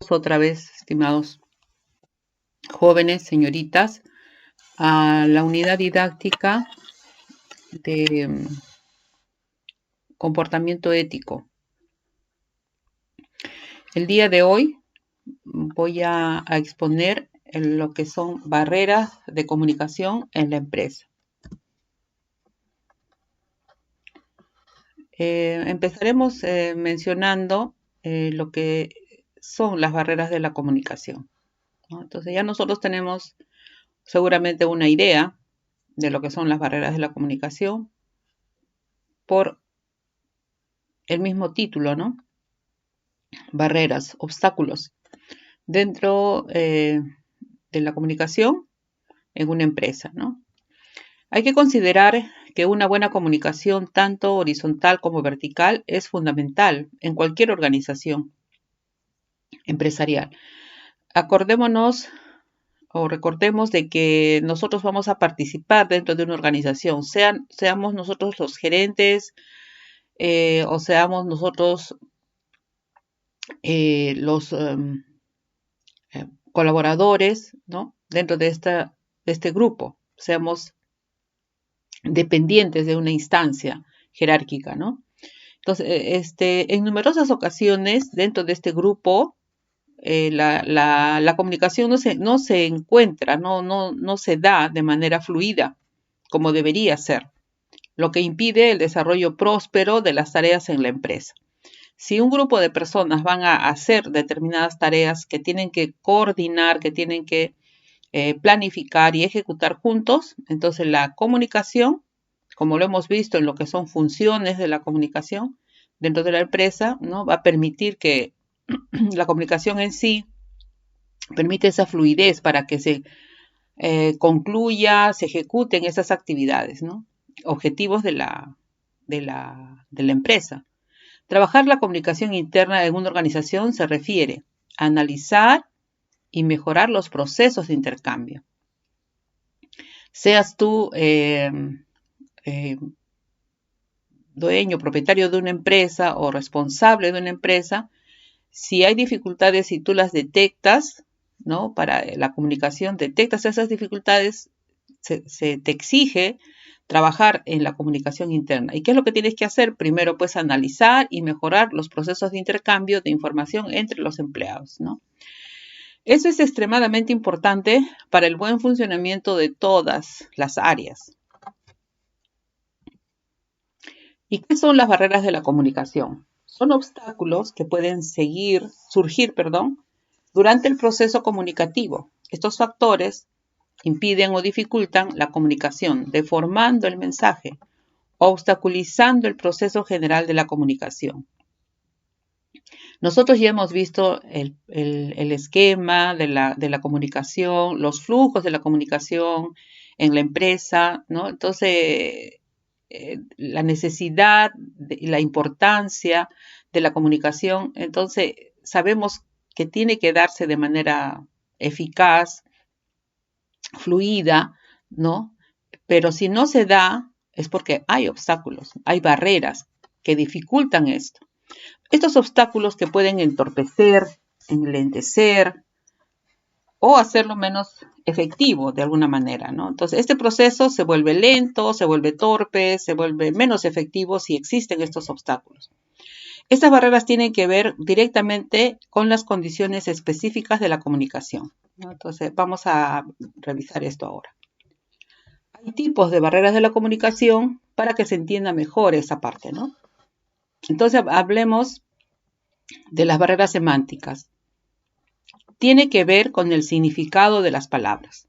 Otra vez, estimados jóvenes, señoritas, a la unidad didáctica de comportamiento ético. El día de hoy voy a exponer lo que son barreras de comunicación en la empresa. Empezaremos mencionando lo que son las barreras de la comunicación, ¿no? Entonces ya nosotros tenemos seguramente una idea de lo que son las barreras de la comunicación por el mismo título, ¿no? Barreras, obstáculos dentro de la comunicación en una empresa, ¿no? Hay que considerar que una buena comunicación, tanto horizontal como vertical, es fundamental en cualquier organización empresarial. Acordémonos o recordemos de que nosotros vamos a participar dentro de una organización, seamos nosotros los gerentes o seamos nosotros los colaboradores, ¿no? Dentro de este grupo, seamos dependientes de una instancia jerárquica, ¿no? Entonces, en numerosas ocasiones dentro de este grupo, la comunicación no se encuentra, no se da de manera fluida como debería ser, lo que impide el desarrollo próspero de las tareas en la empresa. Si un grupo de personas van a hacer determinadas tareas que tienen que coordinar, que tienen que planificar y ejecutar juntos, entonces la comunicación, como lo hemos visto en lo que son funciones de la comunicación dentro de la empresa, ¿no? Va a permitir que la comunicación en sí permite esa fluidez para que se concluya, se ejecuten esas actividades, ¿no? Objetivos de la empresa. Trabajar la comunicación interna en una organización se refiere a analizar y mejorar los procesos de intercambio. Seas tú dueño, propietario de una empresa o responsable de una empresa, si hay dificultades y tú las detectas, ¿no? Para la comunicación, detectas esas dificultades, se te exige trabajar en la comunicación interna. ¿Y qué es lo que tienes que hacer? Primero, pues, analizar y mejorar los procesos de intercambio de información entre los empleados, ¿no? Eso es extremadamente importante para el buen funcionamiento de todas las áreas. ¿Y qué son las barreras de la comunicación? Son obstáculos que pueden surgir, durante el proceso comunicativo. Estos factores impiden o dificultan la comunicación, deformando el mensaje, obstaculizando el proceso general de la comunicación. Nosotros ya hemos visto el esquema de la comunicación, los flujos de la comunicación en la empresa, ¿no? Entonces, la necesidad y la importancia de la comunicación, entonces sabemos que tiene que darse de manera eficaz, fluida, ¿no? Pero si no se da, es porque hay obstáculos, hay barreras que dificultan esto. Estos obstáculos que pueden entorpecer, enlentecer o hacerlo menos efectivo de alguna manera, ¿no? Entonces, este proceso se vuelve lento, se vuelve torpe, se vuelve menos efectivo si existen estos obstáculos. Estas barreras tienen que ver directamente con las condiciones específicas de la comunicación, ¿no? Entonces, vamos a revisar esto ahora. Hay tipos de barreras de la comunicación para que se entienda mejor esa parte, ¿no? Entonces, hablemos de las barreras semánticas. Tiene que ver con el significado de las palabras,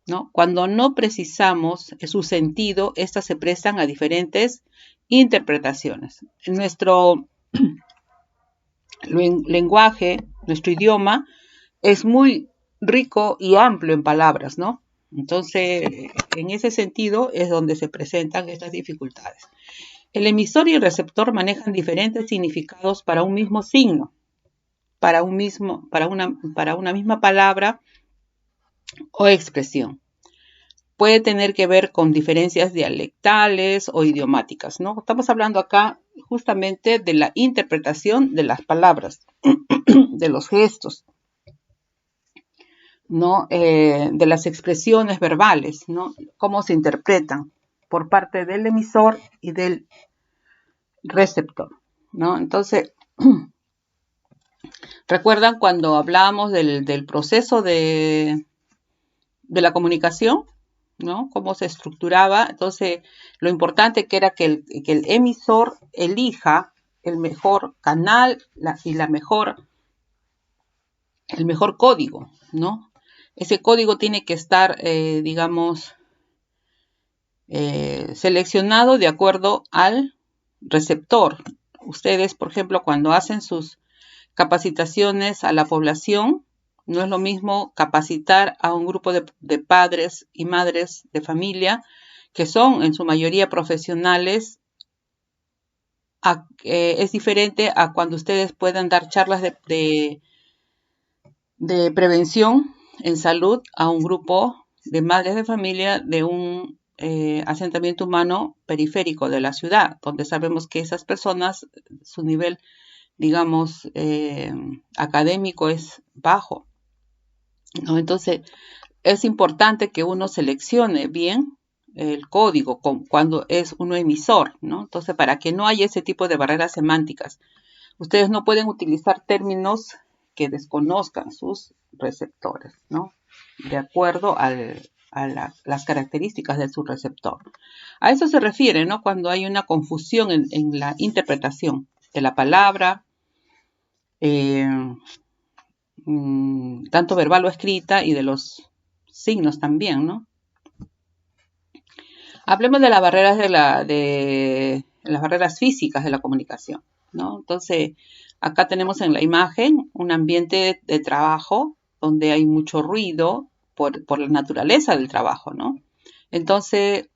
¿no? Cuando no precisamos su sentido, estas se prestan a diferentes interpretaciones. En nuestro lenguaje, nuestro idioma, es muy rico y amplio en palabras, ¿no? Entonces, en ese sentido es donde se presentan estas dificultades. El emisor y el receptor manejan diferentes significados para un mismo signo, para una misma palabra o expresión. Puede tener que ver con diferencias dialectales o idiomáticas, ¿no? Estamos hablando acá justamente de la interpretación de las palabras, de los gestos, ¿no? De las expresiones verbales, ¿no? Cómo se interpretan por parte del emisor y del receptor, ¿no? Entonces, ¿recuerdan cuando hablábamos del proceso de la comunicación? ¿No? Cómo se estructuraba. Entonces, lo importante que era que el emisor elija el mejor canal y el mejor código, ¿no? Ese código tiene que estar, digamos, seleccionado de acuerdo al receptor. Ustedes, por ejemplo, cuando hacen sus capacitaciones a la población, no es lo mismo capacitar a un grupo de padres y madres de familia que son en su mayoría profesionales. Es diferente a cuando ustedes puedan dar charlas de prevención en salud a un grupo de madres de familia de un asentamiento humano periférico de la ciudad, donde sabemos que esas personas, su nivel, digamos, académico es bajo, ¿no? Entonces, es importante que uno seleccione bien el código cuando es uno emisor, ¿no? Entonces, para que no haya ese tipo de barreras semánticas, ustedes no pueden utilizar términos que desconozcan sus receptores, ¿no? De acuerdo a las características de su receptor. A eso se refiere, ¿no? Cuando hay una confusión en la interpretación de la palabra, tanto verbal o escrita, y de los signos también, ¿no? Hablemos de las barreras de las barreras físicas de la comunicación, ¿no? Entonces, acá tenemos en la imagen un ambiente de trabajo donde hay mucho ruido por la naturaleza del trabajo, ¿no? Entonces,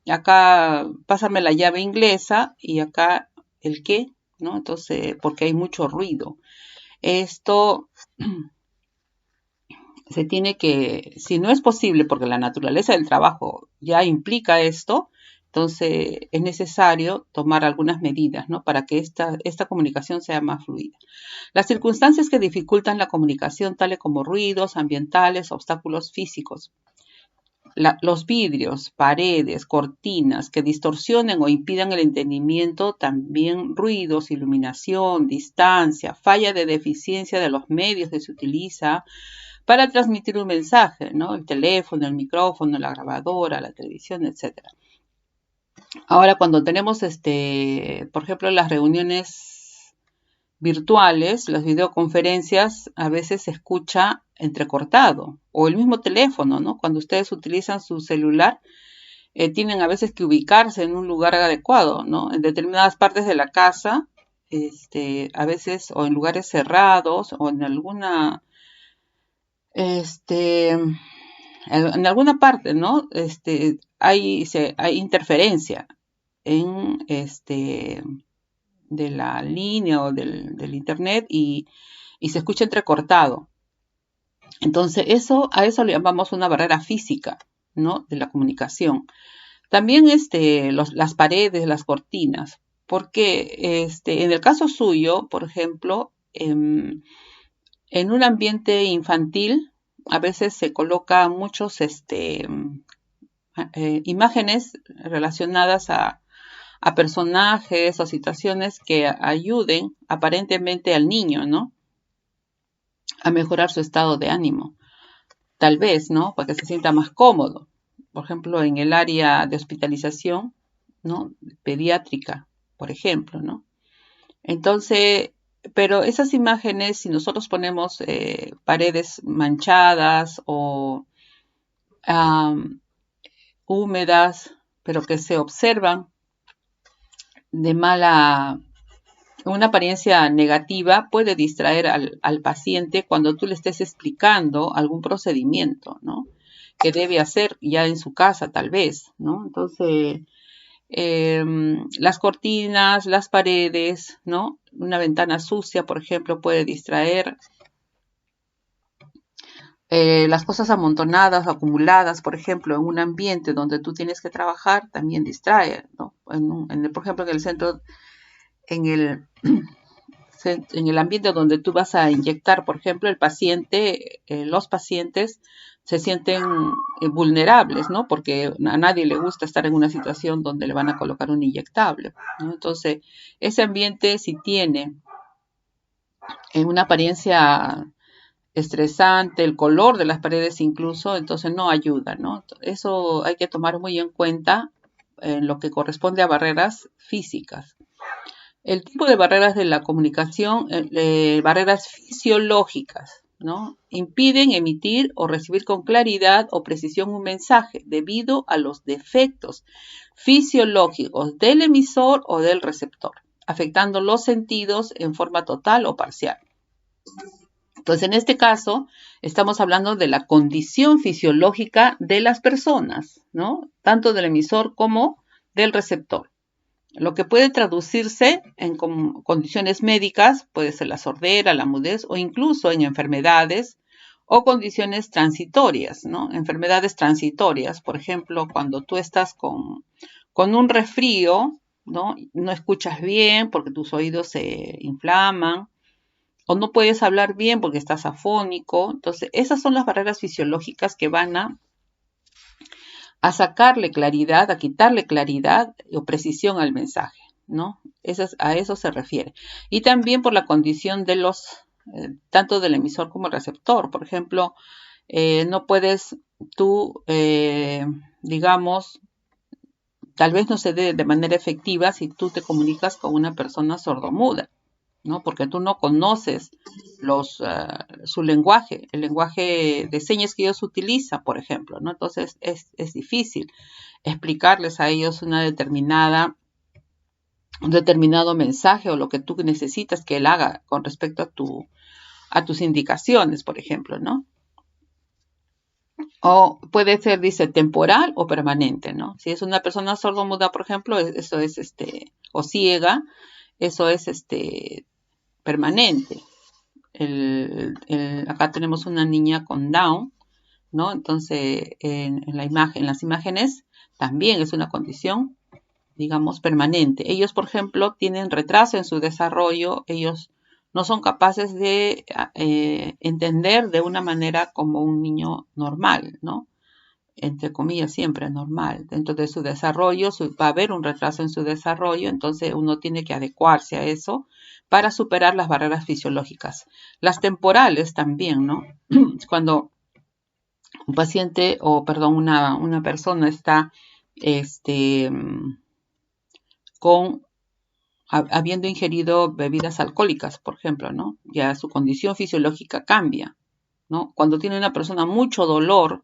acá pásame la llave inglesa y acá el qué, ¿no? Entonces, porque hay mucho ruido. Esto se tiene que, si no es posible, porque la naturaleza del trabajo ya implica esto, entonces es necesario tomar algunas medidas, ¿no? Para que esta comunicación sea más fluida. Las circunstancias que dificultan la comunicación, tales como ruidos ambientales, obstáculos físicos, los vidrios, paredes, cortinas que distorsionen o impidan el entendimiento, también ruidos, iluminación, distancia, falla de deficiencia de los medios que se utiliza para transmitir un mensaje, ¿no? El teléfono, el micrófono, la grabadora, la televisión, etc. Ahora, cuando tenemos, por ejemplo, las reuniones virtuales, las videoconferencias, a veces se escucha entrecortado, o el mismo teléfono, ¿no? Cuando ustedes utilizan su celular, tienen a veces que ubicarse en un lugar adecuado, ¿no? En determinadas partes de la casa, a veces, o en lugares cerrados, o en alguna en alguna parte, ¿no? Hay interferencia en de la línea o del internet y se escucha entrecortado. Entonces, a eso le llamamos una barrera física, ¿no? De la comunicación. También las paredes, las cortinas, porque en el caso suyo, por ejemplo, en un ambiente infantil, a veces se colocan muchos imágenes relacionadas a personajes o situaciones que ayuden aparentemente al niño, ¿no? A mejorar su estado de ánimo. Tal vez, ¿no? Para que se sienta más cómodo. Por ejemplo, en el área de hospitalización, ¿no? Pediátrica, por ejemplo, ¿no? Entonces, pero esas imágenes, si nosotros ponemos paredes manchadas o húmedas, pero que se observan de una apariencia negativa, puede distraer al paciente cuando tú le estés explicando algún procedimiento, ¿no? Que debe hacer ya en su casa, tal vez, ¿no? Entonces, las cortinas, las paredes, ¿no? Una ventana sucia, por ejemplo, puede distraer. Las cosas amontonadas, acumuladas, por ejemplo, en un ambiente donde tú tienes que trabajar, también distrae, ¿no? Por ejemplo, en el centro en el ambiente donde tú vas a inyectar, por ejemplo, los pacientes se sienten vulnerables, ¿no? Porque a nadie le gusta estar en una situación donde le van a colocar un inyectable, ¿no? Entonces, ese ambiente si tiene una apariencia estresante, el color de las paredes incluso, entonces no ayuda, ¿no? Eso hay que tomar muy en cuenta en lo que corresponde a barreras físicas. El tipo de barreras de la comunicación, barreras fisiológicas, ¿no? Impiden emitir o recibir con claridad o precisión un mensaje debido a los defectos fisiológicos del emisor o del receptor, afectando los sentidos en forma total o parcial. Entonces, en este caso, estamos hablando de la condición fisiológica de las personas, ¿no? Tanto del emisor como del receptor. Lo que puede traducirse en condiciones médicas, puede ser la sordera, la mudez o incluso en enfermedades o condiciones transitorias, ¿no? Enfermedades transitorias, por ejemplo, cuando tú estás con un resfrío, ¿no? No escuchas bien porque tus oídos se inflaman o no puedes hablar bien porque estás afónico. Entonces, esas son las barreras fisiológicas que van a sacarle claridad, a quitarle claridad o precisión al mensaje, ¿no? A eso se refiere. Y también por la condición de tanto del emisor como el receptor. Por ejemplo, no puedes tú, digamos, tal vez no se dé de manera efectiva si tú te comunicas con una persona sordomuda, ¿no? Porque tú no conoces su lenguaje, el lenguaje de señas que ellos utilizan, por ejemplo, ¿no? Entonces es difícil explicarles a ellos un determinado mensaje o lo que tú necesitas que él haga con respecto a tus indicaciones, por ejemplo, ¿no? O puede ser, dice, temporal o permanente, ¿no? Si es una persona sordomuda, por ejemplo, eso es o ciega, eso es permanente. Acá tenemos una niña con Down, ¿no? Entonces, en las imágenes también es una condición, digamos, permanente. Ellos, por ejemplo, tienen retraso en su desarrollo, ellos no son capaces de entender de una manera como un niño normal, ¿no? Entre comillas, siempre normal. Dentro de su desarrollo va a haber un retraso en su desarrollo, entonces uno tiene que adecuarse a eso para superar las barreras fisiológicas. Las temporales también, ¿no? Cuando un paciente, una persona está habiendo ingerido bebidas alcohólicas, por ejemplo, ¿no? Ya su condición fisiológica cambia, ¿no? Cuando tiene una persona mucho dolor,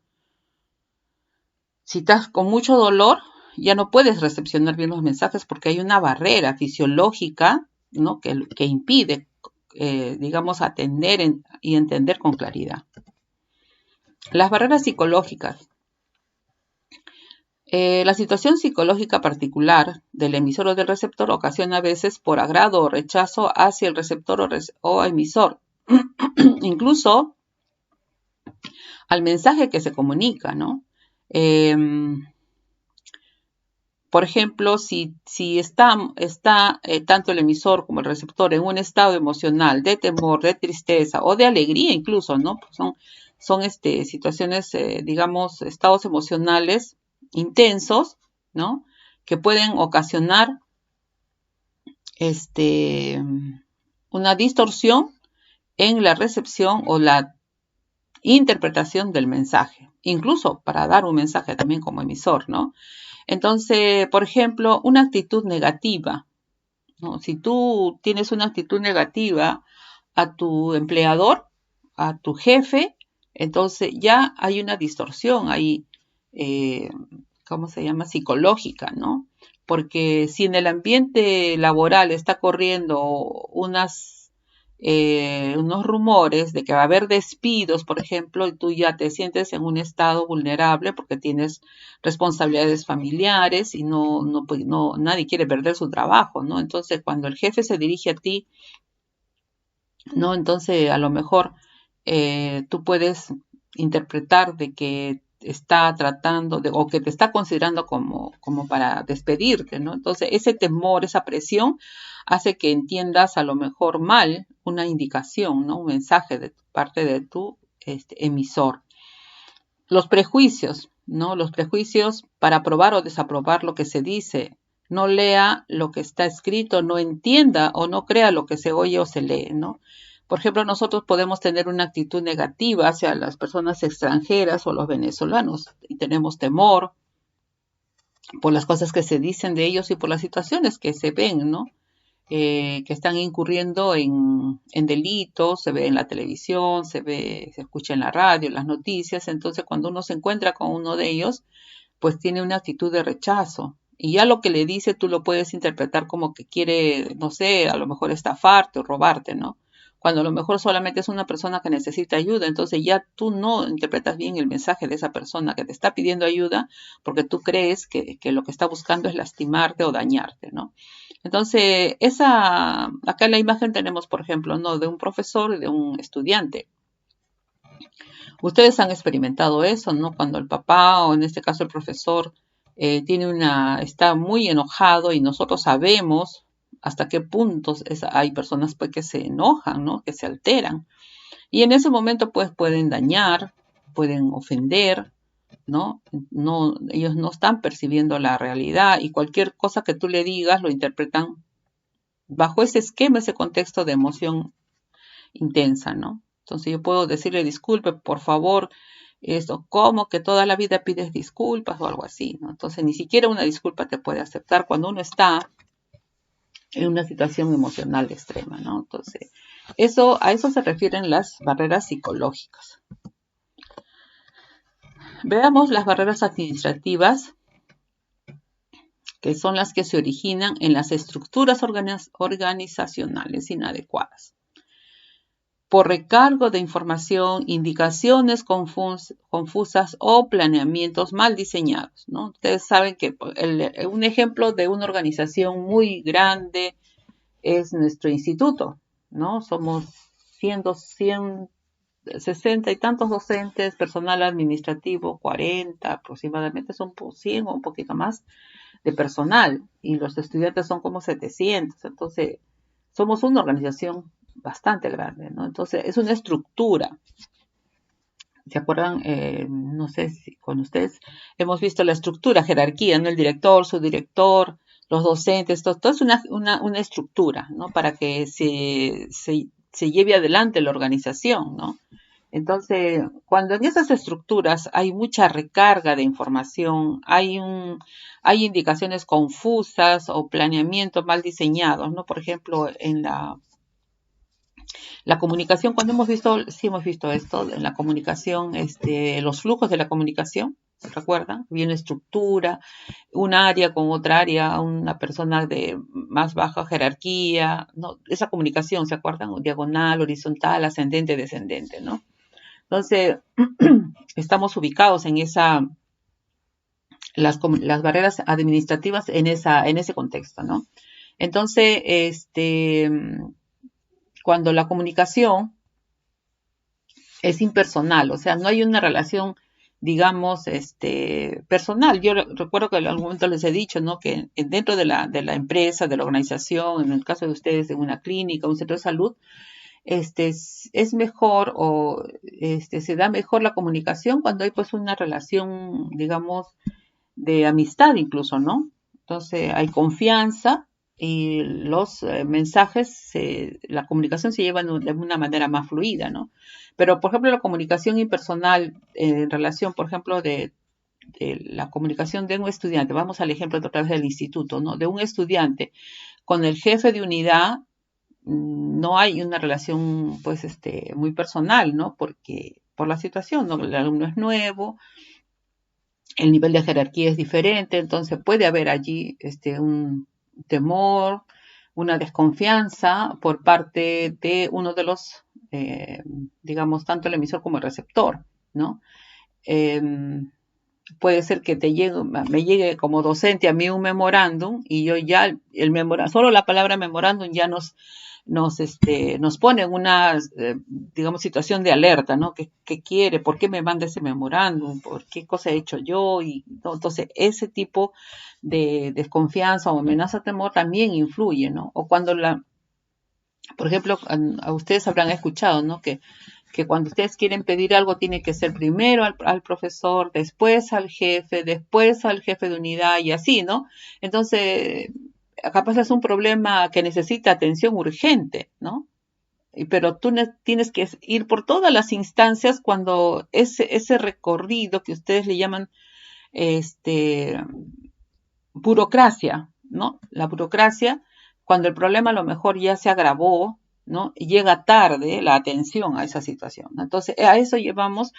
si estás con mucho dolor, ya no puedes recepcionar bien los mensajes porque hay una barrera fisiológica, ¿no? que impide, digamos, atender y entender con claridad. Las barreras psicológicas. La situación psicológica particular del emisor o del receptor ocasiona a veces por agrado o rechazo hacia el receptor o emisor, incluso al mensaje que se comunica, ¿no? Por ejemplo, si está tanto el emisor como el receptor en un estado emocional de temor, de tristeza o de alegría incluso, ¿no? Son situaciones, digamos, estados emocionales intensos, ¿no? Que pueden ocasionar una distorsión en la recepción o la interpretación del mensaje, incluso para dar un mensaje también como emisor, ¿no? Entonces, por ejemplo, una actitud negativa, ¿no? Si tú tienes una actitud negativa a tu empleador, a tu jefe, entonces ya hay una distorsión ahí, ¿cómo se llama? Psicológica, ¿no? Porque si en el ambiente laboral está corriendo unos rumores de que va a haber despidos, por ejemplo, y tú ya te sientes en un estado vulnerable porque tienes responsabilidades familiares y nadie quiere perder su trabajo, ¿no? Entonces, cuando el jefe se dirige a ti, ¿no? Entonces, a lo mejor tú puedes interpretar de que está tratando o que te está considerando como para despedirte, ¿no? Entonces, ese temor, esa presión hace que entiendas a lo mejor mal una indicación, ¿no? Un mensaje de parte de tu emisor. Los prejuicios, ¿no? Los prejuicios para aprobar o desaprobar lo que se dice. No lea lo que está escrito, no entienda o no crea lo que se oye o se lee, ¿no? Por ejemplo, nosotros podemos tener una actitud negativa hacia las personas extranjeras o los venezolanos y tenemos temor por las cosas que se dicen de ellos y por las situaciones que se ven, ¿no? Que están incurriendo en delitos, se ve en la televisión, se escucha en la radio, en las noticias. Entonces, cuando uno se encuentra con uno de ellos, pues tiene una actitud de rechazo. Y ya lo que le dice tú lo puedes interpretar como que quiere, no sé, a lo mejor estafarte o robarte, ¿no? Cuando a lo mejor solamente es una persona que necesita ayuda, entonces ya tú no interpretas bien el mensaje de esa persona que te está pidiendo ayuda porque tú crees que lo que está buscando es lastimarte o dañarte, ¿no? Entonces, acá en la imagen tenemos, por ejemplo, ¿no? De un profesor y de un estudiante. Ustedes han experimentado eso, ¿no? Cuando el papá o en este caso el profesor está muy enojado y nosotros sabemos hasta qué puntos hay personas pues, que se enojan, ¿no? Que se alteran. Y en ese momento pues pueden dañar, pueden ofender, ¿no? Ellos no están percibiendo la realidad y cualquier cosa que tú le digas lo interpretan bajo ese esquema, ese contexto de emoción intensa, ¿no? Entonces yo puedo decirle disculpe, por favor, esto, como que toda la vida pides disculpas o algo así, ¿no? Entonces ni siquiera una disculpa te puede aceptar cuando uno está en una situación emocional extrema, ¿no? Entonces, a eso se refieren las barreras psicológicas. Veamos las barreras administrativas, que son las que se originan en las estructuras organizacionales inadecuadas. Por recargo de información, indicaciones confusas o planeamientos mal diseñados, ¿no? Ustedes saben que un ejemplo de una organización muy grande es nuestro instituto, ¿no? Somos 160 y tantos docentes, personal administrativo 40 aproximadamente, son 100 o un poquito más de personal y los estudiantes son como 700, entonces somos una organización bastante grande, ¿no? Entonces es una estructura. ¿Se acuerdan? No sé si con ustedes hemos visto la estructura, jerarquía, ¿no? El director, subdirector, los docentes, todo es una estructura, ¿no? Para que se lleve adelante la organización, ¿no? Entonces, cuando en esas estructuras hay mucha recarga de información, hay indicaciones confusas o planeamientos mal diseñados, ¿no? Por ejemplo, en la comunicación, sí hemos visto esto, en la comunicación, los flujos de la comunicación, ¿se recuerdan? Había una estructura, un área con otra área, una persona de más baja jerarquía, ¿no? Esa comunicación, ¿se acuerdan? Diagonal, horizontal, ascendente, descendente, ¿no? Entonces, estamos ubicados en las barreras administrativas en ese contexto, ¿no? Entonces, cuando la comunicación es impersonal, o sea, no hay una relación, digamos, personal. Yo recuerdo que en algún momento les he dicho, ¿no? Que dentro de la empresa, de la organización, en el caso de ustedes, en una clínica, un centro de salud, es mejor o se da mejor la comunicación cuando hay pues una relación, digamos, de amistad incluso, ¿no? Entonces hay confianza y los mensajes, la comunicación se lleva de una manera más fluida, ¿no? Pero, por ejemplo, la comunicación impersonal en relación, por ejemplo, de la comunicación de un estudiante, vamos al ejemplo de otra vez del instituto, ¿no? De un estudiante con el jefe de unidad, no hay una relación, pues, muy personal, ¿no? Porque por la situación, ¿no? El alumno es nuevo, el nivel de jerarquía es diferente, entonces puede haber allí un temor, una desconfianza por parte de uno de los, digamos, tanto el emisor como el receptor, ¿no? puede ser que me llegue como docente a mí un memorándum y yo ya, solo la palabra memorándum ya nos pone en una, digamos, situación de alerta, ¿no? ¿Qué quiere? ¿Por qué me manda ese memorándum? ¿Por qué cosa he hecho yo? Y, ¿no? Entonces, ese tipo de desconfianza o amenaza, temor también influye, ¿no? O cuando por ejemplo, a ustedes habrán escuchado, ¿no? Que cuando ustedes quieren pedir algo tiene que ser primero al profesor, después al jefe de unidad y así, ¿no? Entonces, capaz es un problema que necesita atención urgente, ¿no? Pero tú tienes que ir por todas las instancias cuando ese recorrido que ustedes le llaman burocracia, ¿no? La burocracia, cuando el problema a lo mejor ya se agravó, ¿no? Y llega tarde la atención a esa situación, ¿no? Entonces, a eso llamamos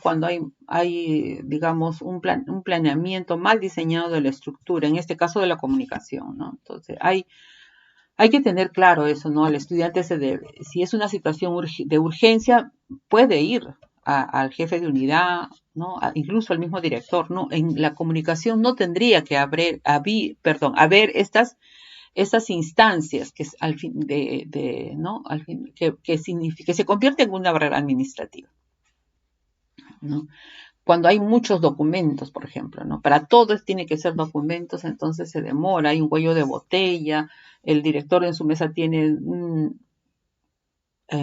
cuando hay digamos, un planeamiento mal diseñado de la estructura, en este caso de la comunicación, ¿no? Entonces, hay que tener claro eso, ¿no? Al estudiante si es una situación de urgencia, puede ir al jefe de unidad, ¿no? Incluso al mismo director, ¿no? En la comunicación no tendría que haber estas instancias que al fin ¿no? Al fin, que se convierte en una barrera administrativa, ¿no? Cuando hay muchos documentos, por ejemplo, ¿no? Para todos tiene que ser documentos, entonces se demora, hay un cuello de botella, el director en su mesa tiene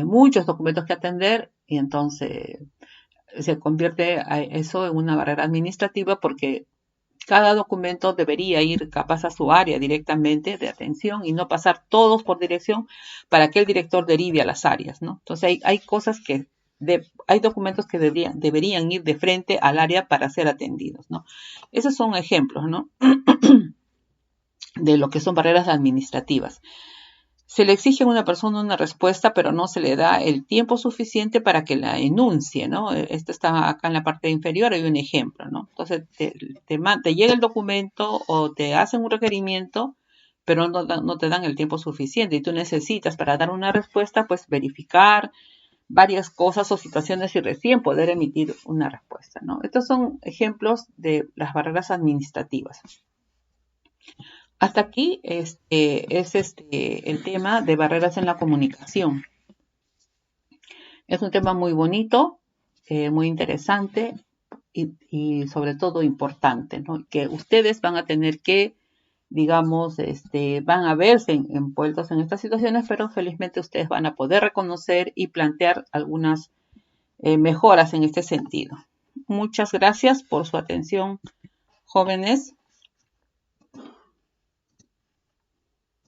muchos documentos que atender y entonces se convierte eso en una barrera administrativa porque cada documento debería ir capaz a su área directamente de atención y no pasar todos por dirección para que el director derive a las áreas, ¿no? Entonces hay cosas hay documentos que deberían ir de frente al área para ser atendidos, ¿no? Esos son ejemplos, ¿no? De lo que son barreras administrativas. Se le exige a una persona una respuesta, pero no se le da el tiempo suficiente para que la enuncie, ¿no? Esto está acá en la parte inferior, hay un ejemplo, ¿no? Entonces, te llega el documento o te hacen un requerimiento, pero no te dan el tiempo suficiente y tú necesitas para dar una respuesta, pues verificar varias cosas o situaciones y recién poder emitir una respuesta, ¿no? Estos son ejemplos de las barreras administrativas. Hasta aquí es el tema de barreras en la comunicación. Es un tema muy bonito, muy interesante y sobre todo importante, ¿no? Que ustedes van a tener que, digamos, van a verse envueltos en estas situaciones, pero felizmente ustedes van a poder reconocer y plantear algunas mejoras en este sentido. Muchas gracias por su atención, jóvenes.